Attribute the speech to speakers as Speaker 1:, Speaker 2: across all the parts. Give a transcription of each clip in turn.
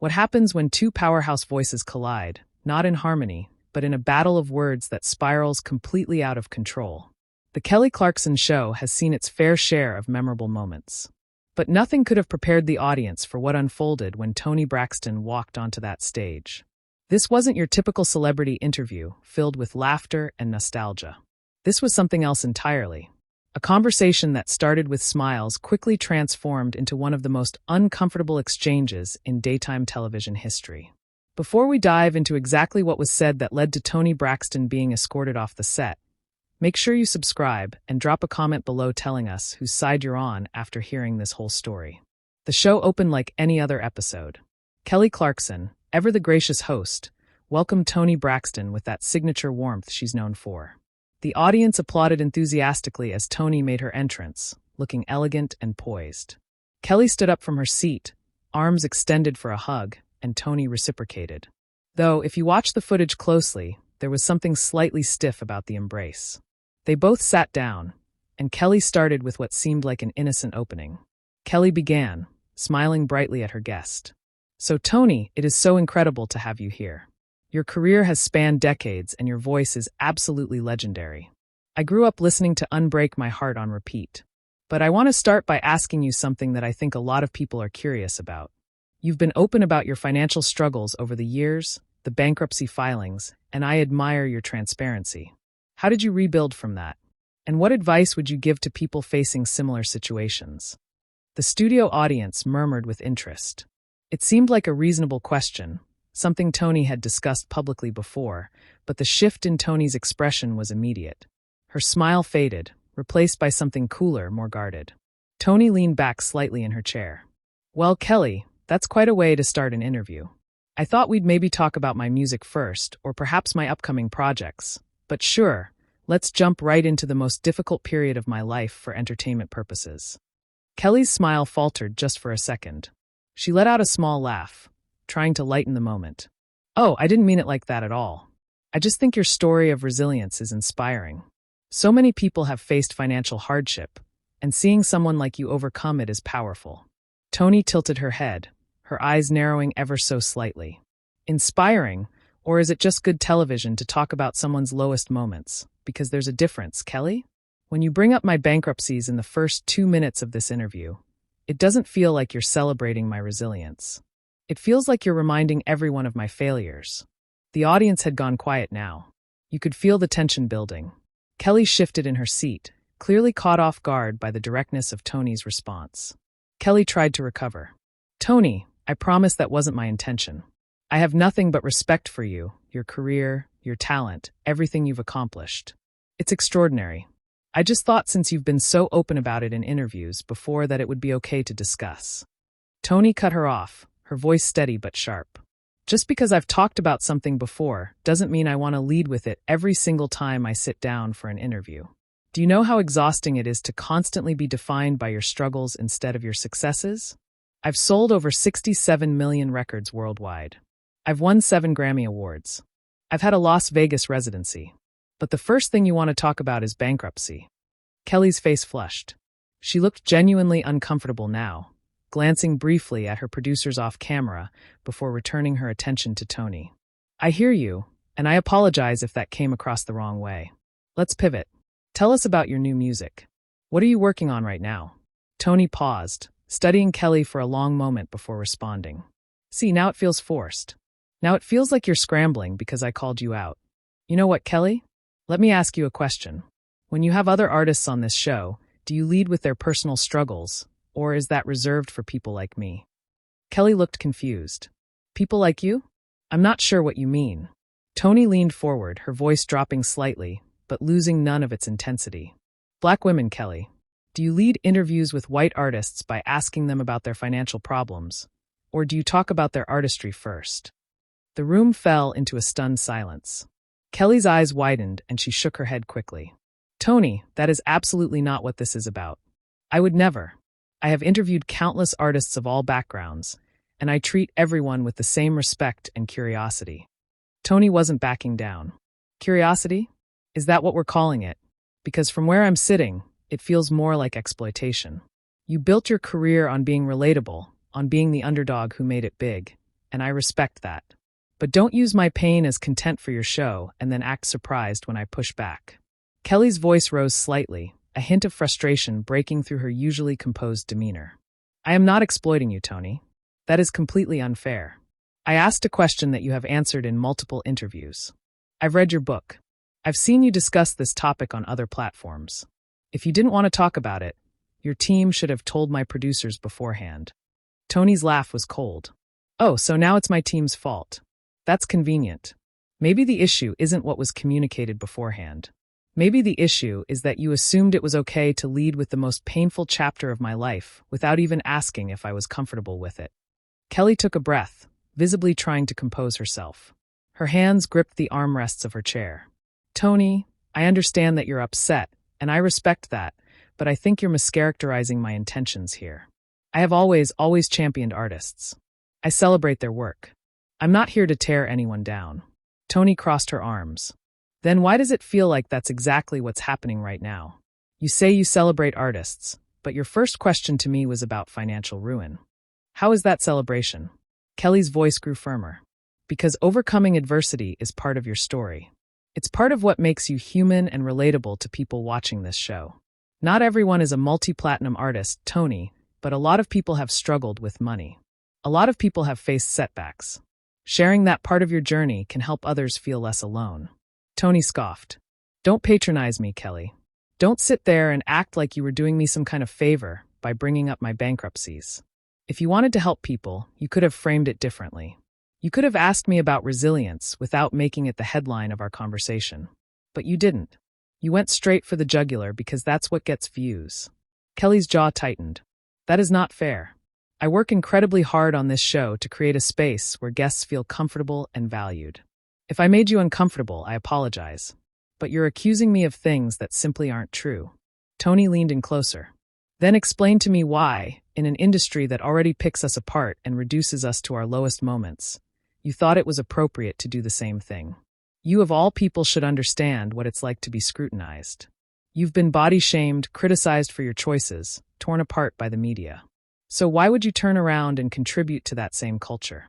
Speaker 1: What happens when two powerhouse voices collide, not in harmony, but in a battle of words that spirals completely out of control? The Kelly Clarkson Show has seen its fair share of memorable moments. But nothing could have prepared the audience for what unfolded when Toni Braxton walked onto that stage. This wasn't your typical celebrity interview, filled with laughter and nostalgia. This was something else entirely. A conversation that started with smiles quickly transformed into one of the most uncomfortable exchanges in daytime television history. Before we dive into exactly what was said that led to Toni Braxton being escorted off the set, make sure you subscribe and drop a comment below telling us whose side you're on after hearing this whole story. The show opened like any other episode. Kelly Clarkson, ever the gracious host, welcomed Toni Braxton with that signature warmth she's known for. The audience applauded enthusiastically as Toni made her entrance, looking elegant and poised. Kelly stood up from her seat, arms extended for a hug, and Toni reciprocated. Though, if you watch the footage closely, there was something slightly stiff about the embrace. They both sat down, and Kelly started with what seemed like an innocent opening. Kelly began, smiling brightly at her guest. "So Toni, it is so incredible to have you here. Your career has spanned decades and your voice is absolutely legendary. I grew up listening to Unbreak My Heart on repeat. But I want to start by asking you something that I think a lot of people are curious about. You've been open about your financial struggles over the years, the bankruptcy filings, and I admire your transparency. How did you rebuild from that? And what advice would you give to people facing similar situations?" The studio audience murmured with interest. It seemed like a reasonable question, something Toni had discussed publicly before, but the shift in Toni's expression was immediate. Her smile faded, replaced by something cooler, more guarded. Toni leaned back slightly in her chair. "Well, Kelly, that's quite a way to start an interview. I thought we'd maybe talk about my music first, or perhaps my upcoming projects. But sure, let's jump right into the most difficult period of my life for entertainment purposes." Kelly's smile faltered just for a second. She let out a small laugh, trying to lighten the moment. "Oh, I didn't mean it like that at all. I just think your story of resilience is inspiring. So many people have faced financial hardship, and seeing someone like you overcome it is powerful." Toni tilted her head, her eyes narrowing ever so slightly. "Inspiring, or is it just good television to talk about someone's lowest moments? Because there's a difference, Kelly. When you bring up my bankruptcies in the first 2 minutes of this interview, it doesn't feel like you're celebrating my resilience. It feels like you're reminding everyone of my failures." The audience had gone quiet now. You could feel the tension building. Kelly shifted in her seat, clearly caught off guard by the directness of Toni's response. Kelly tried to recover. "Toni, I promise that wasn't my intention. I have nothing but respect for you, your career, your talent, everything you've accomplished. It's extraordinary. I just thought since you've been so open about it in interviews before that it would be okay to discuss." Toni cut her off, her voice steady but sharp. "Just because I've talked about something before doesn't mean I want to lead with it every single time I sit down for an interview. Do you know how exhausting it is to constantly be defined by your struggles instead of your successes? I've sold over 67 million records worldwide. I've won 7 Grammy Awards. I've had a Las Vegas residency. But the first thing you want to talk about is bankruptcy." Kelly's face flushed. She looked genuinely uncomfortable now, glancing briefly at her producers off camera before returning her attention to Toni. "I hear you, and I apologize if that came across the wrong way. Let's pivot. Tell us about your new music. What are you working on right now?" Toni paused, studying Kelly for a long moment before responding. "See, now it feels forced. Now it feels like you're scrambling because I called you out. You know what, Kelly? Let me ask you a question. When you have other artists on this show, do you lead with their personal struggles, or is that reserved for people like me?" Kelly looked confused. "People like you? I'm not sure what you mean." Toni leaned forward, her voice dropping slightly, but losing none of its intensity. "Black women, Kelly. Do you lead interviews with white artists by asking them about their financial problems, or do you talk about their artistry first?" The room fell into a stunned silence. Kelly's eyes widened and she shook her head quickly. "Toni, that is absolutely not what this is about. I would never. I have interviewed countless artists of all backgrounds, and I treat everyone with the same respect and curiosity." Toni wasn't backing down. "Curiosity? Is that what we're calling it? Because from where I'm sitting, it feels more like exploitation. You built your career on being relatable, on being the underdog who made it big, and I respect that. But don't use my pain as content for your show and then act surprised when I push back. Kelly's voice rose slightly, a hint of frustration breaking through her usually composed demeanor. I am not exploiting you, Toni. That is completely unfair. I asked a question that you have answered in multiple interviews. I've read your book. I've seen you discuss this topic on other platforms. If you didn't want to talk about it, your team should have told my producers beforehand. Toni's laugh was cold. Oh, so now it's my team's fault. That's convenient. Maybe the issue isn't what was communicated beforehand. Maybe the issue is that you assumed it was okay to lead with the most painful chapter of my life without even asking if I was comfortable with it. Kelly took a breath, visibly trying to compose herself. Her hands gripped the armrests of her chair. Toni, I understand that you're upset, and I respect that, but I think you're mischaracterizing my intentions here. I have always championed artists. I celebrate their work. I'm not here to tear anyone down. Toni crossed her arms. Then why does it feel like that's exactly what's happening right now? You say you celebrate artists, but your first question to me was about financial ruin. How is that celebration? Kelly's voice grew firmer. Because overcoming adversity is part of your story. It's part of what makes you human and relatable to people watching this show. Not everyone is a multi-platinum artist, Toni, but a lot of people have struggled with money. A lot of people have faced setbacks. Sharing that part of your journey can help others feel less alone. Toni scoffed. Don't patronize me, Kelly. Don't sit there and act like you were doing me some kind of favor by bringing up my bankruptcies. If you wanted to help people, you could have framed it differently. You could have asked me about resilience without making it the headline of our conversation. But you didn't. You went straight for the jugular because that's what gets views. Kelly's jaw tightened. That is not fair. I work incredibly hard on this show to create a space where guests feel comfortable and valued. If I made you uncomfortable, I apologize. But you're accusing me of things that simply aren't true. Toni leaned in closer. Then explain to me why, in an industry that already picks us apart and reduces us to our lowest moments, you thought it was appropriate to do the same thing. You of all people should understand what it's like to be scrutinized. You've been body-shamed, criticized for your choices, torn apart by the media. So why would you turn around and contribute to that same culture?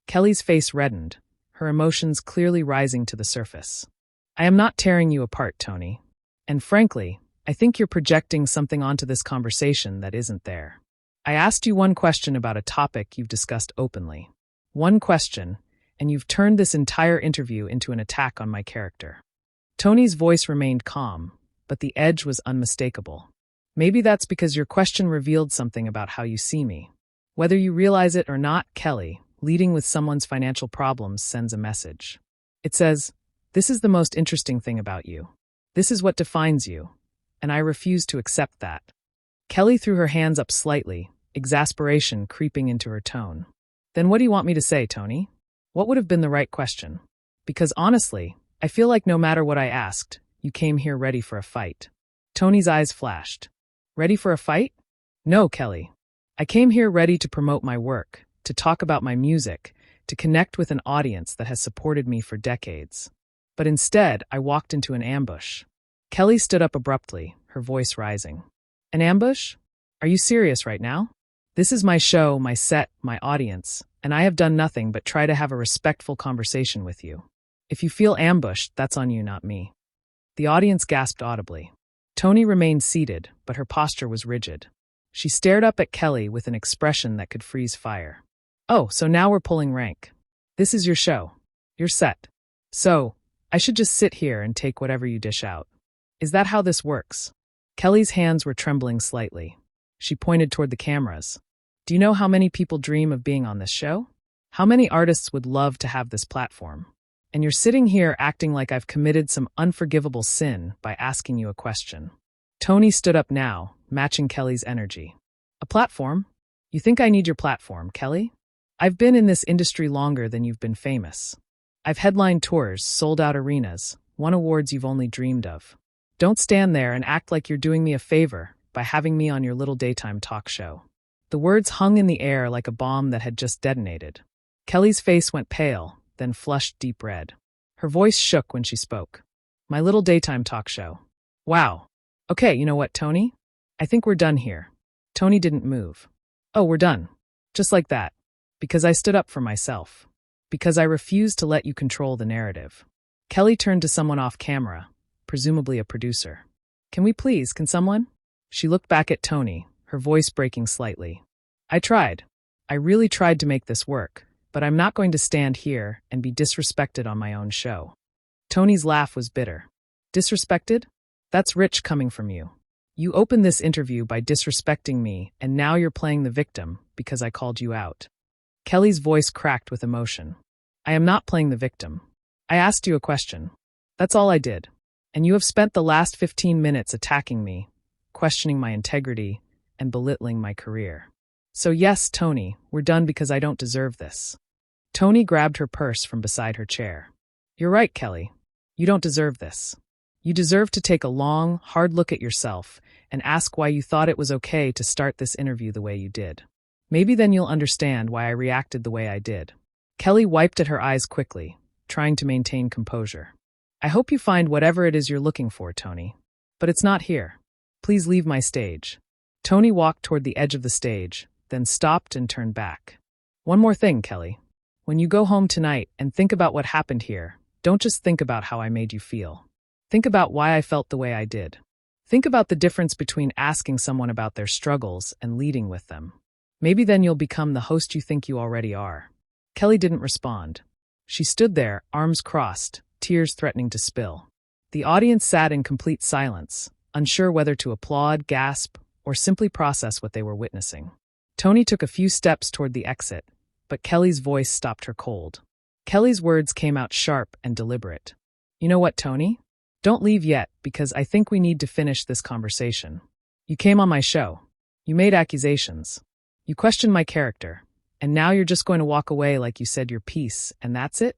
Speaker 1: Kelly's face reddened, her emotions clearly rising to the surface. I am not tearing you apart, Toni. And frankly, I think you're projecting something onto this conversation that isn't there. I asked you one question about a topic you've discussed openly. One question, and you've turned this entire interview into an attack on my character. Toni's voice remained calm, but the edge was unmistakable. Maybe that's because your question revealed something about how you see me. Whether you realize it or not, Kelly, leading with someone's financial problems sends a message. It says, this is the most interesting thing about you. This is what defines you, and I refuse to accept that. Kelly threw her hands up slightly, exasperation creeping into her tone. Then what do you want me to say, Toni? What would have been the right question? Because honestly, I feel like no matter what I asked, you came here ready for a fight. Toni's eyes flashed. Ready for a fight? No, Kelly. I came here ready to promote my work, to talk about my music, to connect with an audience that has supported me for decades. But instead, I walked into an ambush. Kelly stood up abruptly, her voice rising. An ambush? Are you serious right now? This is my show, my set, my audience, and I have done nothing but try to have a respectful conversation with you. If you feel ambushed, that's on you, not me. The audience gasped audibly. Toni remained seated, but her posture was rigid. She stared up at Kelly with an expression that could freeze fire. Oh, so now we're pulling rank. This is your show. You're set. So, I should just sit here and take whatever you dish out. Is that how this works? Kelly's hands were trembling slightly. She pointed toward the cameras. Do you know how many people dream of being on this show? How many artists would love to have this platform? And you're sitting here acting like I've committed some unforgivable sin by asking you a question. Toni stood up now, matching Kelly's energy. A platform? You think I need your platform, Kelly? I've been in this industry longer than you've been famous. I've headlined tours, sold out arenas, won awards you've only dreamed of. Don't stand there and act like you're doing me a favor by having me on your little daytime talk show. The words hung in the air like a bomb that had just detonated. Kelly's face went pale, then flushed deep red. Her voice shook when she spoke. My little daytime talk show. Wow. Okay, you know what, Toni? I think we're done here. Toni didn't move. Oh, we're done. Just like that. Because I stood up for myself. Because I refused to let you control the narrative. Kelly turned to someone off camera, presumably a producer. Can someone? She looked back at Toni, her voice breaking slightly. I tried. I really tried to make this work, but I'm not going to stand here and be disrespected on my own show. Toni's laugh was bitter. Disrespected? That's rich coming from you. You opened this interview by disrespecting me, and now you're playing the victim because I called you out. Kelly's voice cracked with emotion. I am not playing the victim. I asked you a question. That's all I did. And you have spent the last 15 minutes attacking me, questioning my integrity, and belittling my career. So yes, Toni, we're done because I don't deserve this. Toni grabbed her purse from beside her chair. You're right, Kelly. You don't deserve this. You deserve to take a long, hard look at yourself and ask why you thought it was okay to start this interview the way you did. Maybe then you'll understand why I reacted the way I did. Kelly wiped at her eyes quickly, trying to maintain composure. I hope you find whatever it is you're looking for, Toni. But it's not here. Please leave my stage. Toni walked toward the edge of the stage, then stopped and turned back. One more thing, Kelly. When you go home tonight and think about what happened here, don't just think about how I made you feel. Think about why I felt the way I did. Think about the difference between asking someone about their struggles and leading with them. Maybe then you'll become the host you think you already are. Kelly didn't respond. She stood there, arms crossed, tears threatening to spill. The audience sat in complete silence, unsure whether to applaud, gasp, or simply process what they were witnessing. Toni took a few steps toward the exit, but Kelly's voice stopped her cold. Kelly's words came out sharp and deliberate. You know what, Toni? Don't leave yet, because I think we need to finish this conversation. You came on my show. You made accusations. You questioned my character. And now you're just going to walk away like you said your piece, and that's it?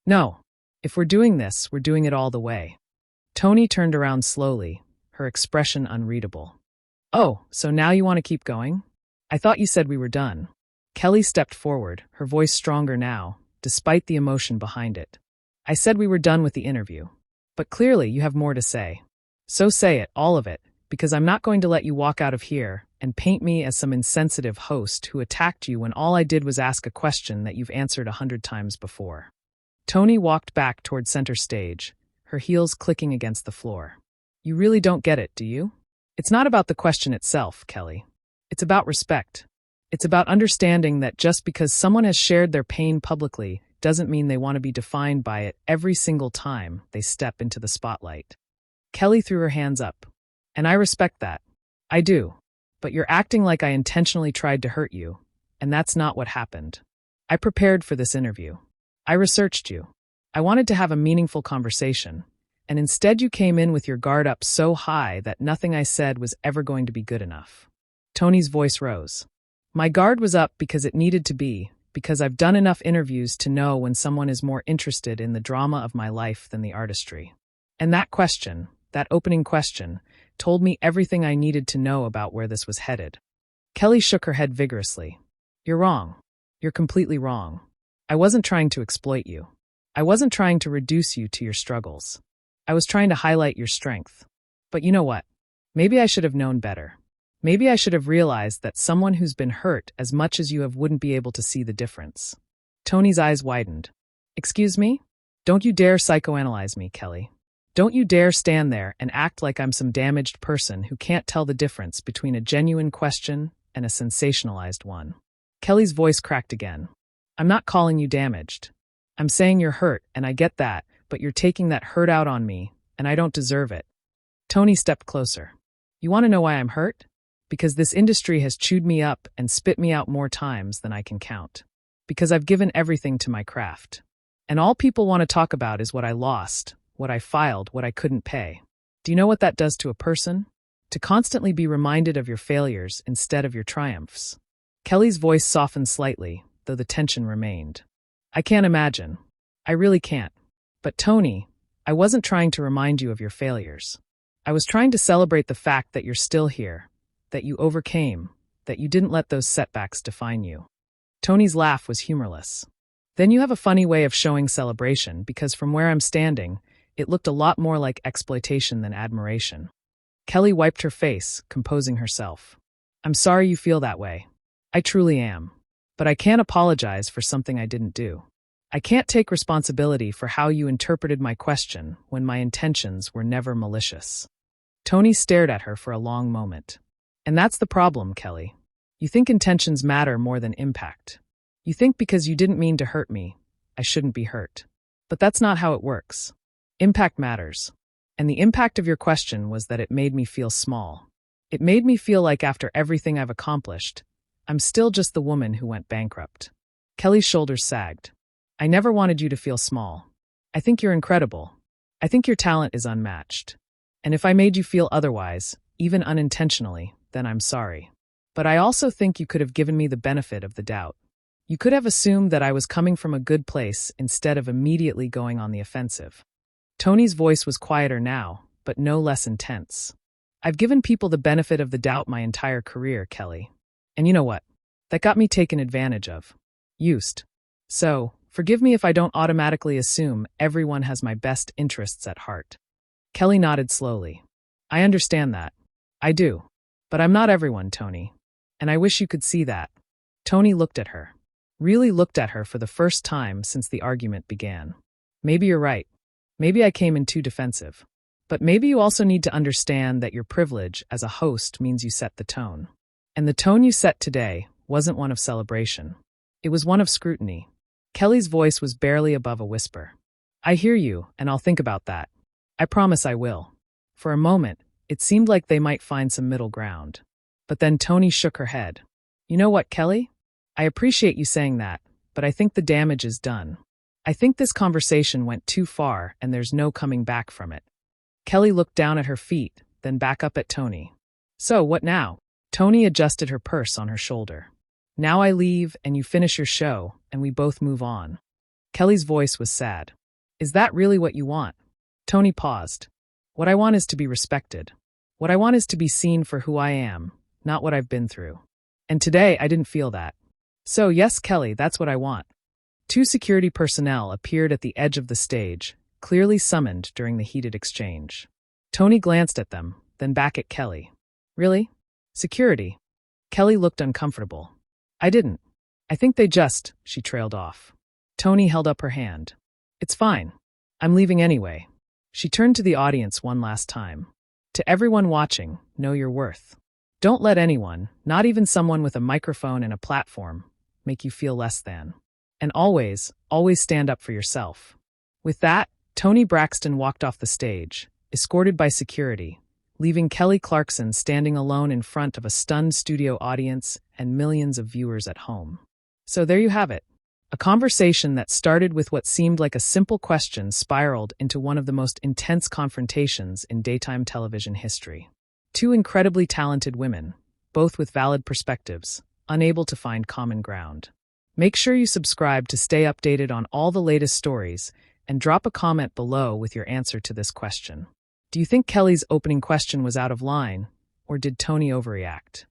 Speaker 1: No. If we're doing this, we're doing it all the way. Toni turned around slowly, her expression unreadable. Oh, so now you want to keep going? I thought you said we were done. Kelly stepped forward, her voice stronger now, despite the emotion behind it. I said we were done with the interview. But clearly you have more to say. So say it, all of it, because I'm not going to let you walk out of here and paint me as some insensitive host who attacked you when all I did was ask a question that you've answered 100 times before. Toni walked back toward center stage, her heels clicking against the floor. You really don't get it, do you? It's not about the question itself, Kelly. It's about respect. It's about understanding that just because someone has shared their pain publicly doesn't mean they want to be defined by it every single time they step into the spotlight. Kelly threw her hands up. And I respect that. I do. But you're acting like I intentionally tried to hurt you, and that's not what happened. I prepared for this interview. I researched you. I wanted to have a meaningful conversation, and instead you came in with your guard up so high that nothing I said was ever going to be good enough. Toni's voice rose. My guard was up because it needed to be, because I've done enough interviews to know when someone is more interested in the drama of my life than the artistry. And that question, that opening question, told me everything I needed to know about where this was headed. Kelly shook her head vigorously. You're wrong. You're completely wrong. I wasn't trying to exploit you. I wasn't trying to reduce you to your struggles. I was trying to highlight your strength. But you know what? Maybe I should have known better. Maybe I should have realized that someone who's been hurt as much as you have wouldn't be able to see the difference. Toni's eyes widened. Excuse me? Don't you dare psychoanalyze me, Kelly. Don't you dare stand there and act like I'm some damaged person who can't tell the difference between a genuine question and a sensationalized one. Kelly's voice cracked again. I'm not calling you damaged. I'm saying you're hurt, and I get that, but you're taking that hurt out on me, and I don't deserve it. Toni stepped closer. You want to know why I'm hurt? Because this industry has chewed me up and spit me out more times than I can count. Because I've given everything to my craft. And all people want to talk about is what I lost, what I filed, what I couldn't pay. Do you know what that does to a person? To constantly be reminded of your failures instead of your triumphs. Kelly's voice softened slightly, though the tension remained. I can't imagine. I really can't. But Toni, I wasn't trying to remind you of your failures. I was trying to celebrate the fact that you're still here, that you overcame, that you didn't let those setbacks define you. Toni's laugh was humorless. Then you have a funny way of showing celebration because from where I'm standing, it looked a lot more like exploitation than admiration. Kelly wiped her face, composing herself. I'm sorry you feel that way. I truly am. But I can't apologize for something I didn't do. I can't take responsibility for how you interpreted my question when my intentions were never malicious. Toni stared at her for a long moment. And that's the problem, Kelly. You think intentions matter more than impact. You think because you didn't mean to hurt me, I shouldn't be hurt. But that's not how it works. Impact matters. And the impact of your question was that it made me feel small. It made me feel like after everything I've accomplished, I'm still just the woman who went bankrupt. Kelly's shoulders sagged. I never wanted you to feel small. I think you're incredible. I think your talent is unmatched. And if I made you feel otherwise, even unintentionally, then I'm sorry. But I also think you could have given me the benefit of the doubt. You could have assumed that I was coming from a good place instead of immediately going on the offensive. Toni's voice was quieter now, but no less intense. I've given people the benefit of the doubt my entire career, Kelly. And you know what? That got me taken advantage of. Used. So, forgive me if I don't automatically assume everyone has my best interests at heart. Kelly nodded slowly. I understand that. I do. But I'm not everyone, Toni. And I wish you could see that. Toni looked at her. Really looked at her for the first time since the argument began. Maybe you're right. Maybe I came in too defensive. But maybe you also need to understand that your privilege as a host means you set the tone. And the tone you set today wasn't one of celebration. It was one of scrutiny. Kelly's voice was barely above a whisper. I hear you, and I'll think about that. I promise I will. For a moment, it seemed like they might find some middle ground. But then Toni shook her head. You know what, Kelly? I appreciate you saying that, but I think the damage is done. I think this conversation went too far and there's no coming back from it. Kelly looked down at her feet, then back up at Toni. So, what now? Toni adjusted her purse on her shoulder. Now I leave and you finish your show and we both move on. Kelly's voice was sad. Is that really what you want? Toni paused. What I want is to be respected. What I want is to be seen for who I am, not what I've been through. And today I didn't feel that. So yes, Kelly, that's what I want. Two security personnel appeared at the edge of the stage, clearly summoned during the heated exchange. Toni glanced at them, then back at Kelly. Really? Security? Kelly looked uncomfortable. I didn't. I think they just, she trailed off. Toni held up her hand. It's fine. I'm leaving anyway. She turned to the audience one last time. To everyone watching, know your worth. Don't let anyone, not even someone with a microphone and a platform, make you feel less than. And always, always stand up for yourself. With that, Toni Braxton walked off the stage, escorted by security, leaving Kelly Clarkson standing alone in front of a stunned studio audience and millions of viewers at home. So there you have it. A conversation that started with what seemed like a simple question spiraled into one of the most intense confrontations in daytime television history. Two incredibly talented women, both with valid perspectives, unable to find common ground. Make sure you subscribe to stay updated on all the latest stories and drop a comment below with your answer to this question. Do you think Kelly's opening question was out of line, or did Toni overreact?